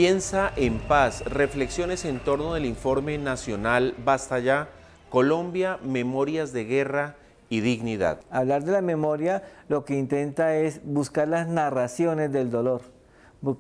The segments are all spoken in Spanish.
Piensa en paz. Reflexiones en torno del informe nacional Basta Ya, Colombia, Memorias de Guerra y Dignidad. Hablar de la memoria lo que intenta es buscar las narraciones del dolor,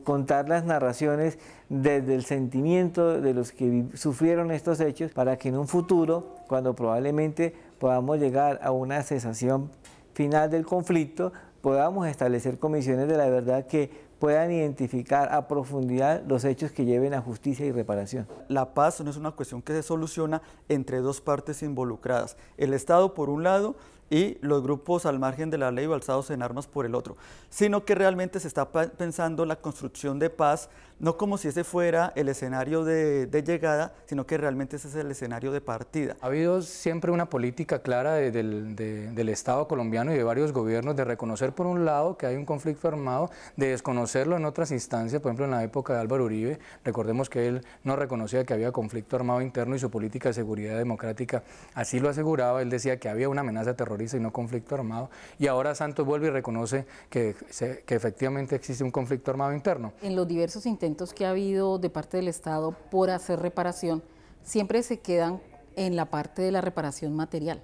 contar las narraciones desde el sentimiento de los que sufrieron estos hechos, para que en un futuro, cuando probablemente podamos llegar a una cesación final del conflicto, podamos establecer comisiones de la verdad que puedan identificar a profundidad los hechos que lleven a justicia y reparación. La paz no es una cuestión que se soluciona entre dos partes involucradas, el Estado por un lado y los grupos al margen de la ley o alzados en armas por el otro, sino que realmente se está pensando la construcción de paz no como si ese fuera el escenario de llegada, sino que realmente ese es el escenario de partida. Ha habido siempre una política clara del Estado colombiano y de varios gobiernos de reconocer por un lado que hay un conflicto armado, de desconocerlo en otras instancias. Por ejemplo, en la época de Álvaro Uribe, recordemos que él no reconocía que había conflicto armado interno y su política de seguridad democrática así lo aseguraba. Él decía que había una amenaza terrorista y no conflicto armado, y ahora Santos vuelve y reconoce que efectivamente existe un conflicto armado interno. En los diversos intentos que ha habido de parte del Estado por hacer reparación, siempre se quedan en la parte de la reparación material.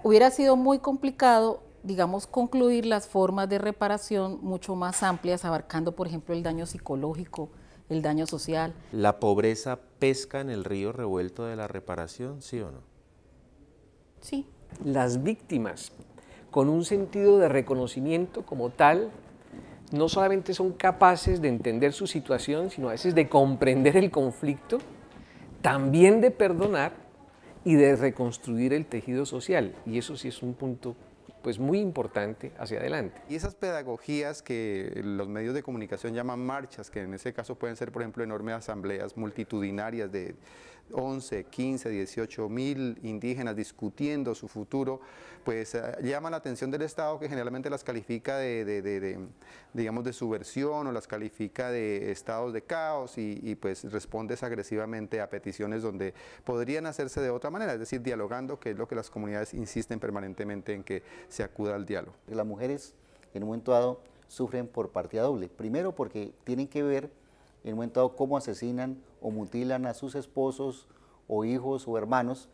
Hubiera sido muy complicado, digamos, concluir las formas de reparación mucho más amplias, abarcando, por ejemplo, el daño psicológico, el daño social. ¿La pobreza pesca en el río revuelto de la reparación, sí o no? Sí. Las víctimas, con un sentido de reconocimiento como tal, no solamente son capaces de entender su situación, sino a veces de comprender el conflicto, también de perdonar y de reconstruir el tejido social. Y eso sí es un punto pues muy importante hacia adelante. Y esas pedagogías que los medios de comunicación llaman marchas, que en ese caso pueden ser, por ejemplo, enormes asambleas multitudinarias de 11, 15, 18 mil indígenas discutiendo su futuro, pues llama la atención del Estado, que generalmente las califica digamos, de subversión, o las califica de estados de caos, y pues respondes agresivamente a peticiones donde podrían hacerse de otra manera, es decir, dialogando, que es lo que las comunidades insisten permanentemente en que se acuda al diálogo. Las mujeres en un momento dado sufren por partida doble. Primero porque tienen que ver en un momento dado cómo asesinan o mutilan a sus esposos o hijos o hermanos,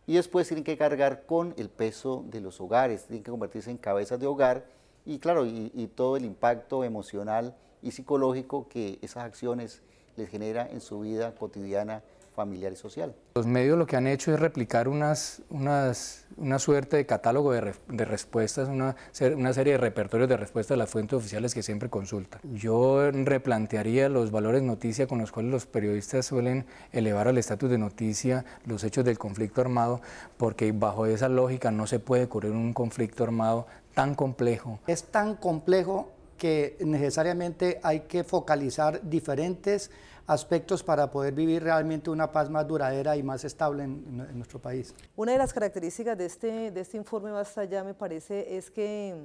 y después tienen que cargar con el peso de los hogares, tienen que convertirse en cabezas de hogar, y claro, y todo el impacto emocional y psicológico que esas acciones les genera en su vida cotidiana, familiar y social. Los medios lo que han hecho es replicar una suerte de catálogo de respuestas, una serie de repertorios de respuestas de las fuentes oficiales que siempre consultan. Yo replantearía los valores noticia con los cuales los periodistas suelen elevar al estatus de noticia los hechos del conflicto armado, porque bajo esa lógica no se puede cubrir un conflicto armado tan complejo. Es tan complejo que necesariamente hay que focalizar diferentes aspectos para poder vivir realmente una paz más duradera y más estable en nuestro país. Una de las características de este informe Basta Ya, me parece, es que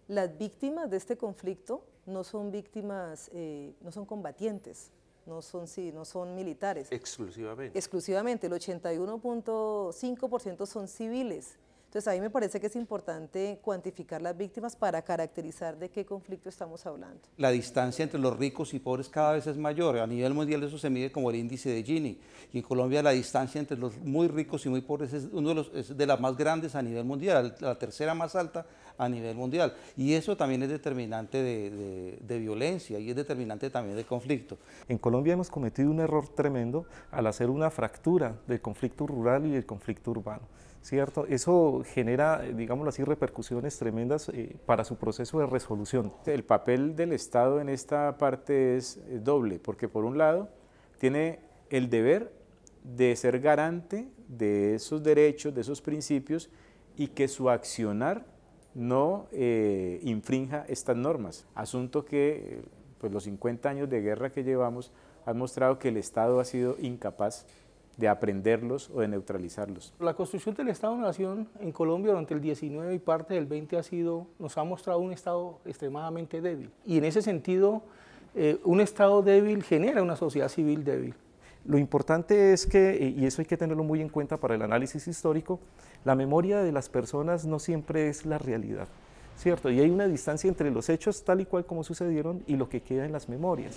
las víctimas de este conflicto no son víctimas, no son combatientes, no son militares. Exclusivamente. Exclusivamente, el 81.5% son civiles. Entonces, a mí me parece que es importante cuantificar las víctimas para caracterizar de qué conflicto estamos hablando. La distancia entre los ricos y pobres cada vez es mayor. A nivel mundial eso se mide como el índice de Gini. Y en Colombia la distancia entre los muy ricos y muy pobres es es de las más grandes a nivel mundial, la tercera más alta a nivel mundial. Y eso también es determinante de violencia y es determinante también de conflicto. En Colombia hemos cometido un error tremendo al hacer una fractura del conflicto rural y del conflicto urbano, ¿cierto? Eso genera, digámoslo así, repercusiones tremendas para su proceso de resolución. El papel del Estado en esta parte es doble, porque por un lado tiene el deber de ser garante de esos derechos, de esos principios, y que su accionar no infrinja estas normas. Asunto que pues los 50 años de guerra que llevamos han mostrado que el Estado ha sido incapaz de aprenderlos o de neutralizarlos. La construcción del Estado-Nación en Colombia durante el 19 y parte del 20 nos ha mostrado un Estado extremadamente débil. Y en ese sentido, un Estado débil genera una sociedad civil débil. Lo importante es que, y eso hay que tenerlo muy en cuenta para el análisis histórico, la memoria de las personas no siempre es la realidad, ¿cierto? Y hay una distancia entre los hechos tal y cual como sucedieron y lo que queda en las memorias.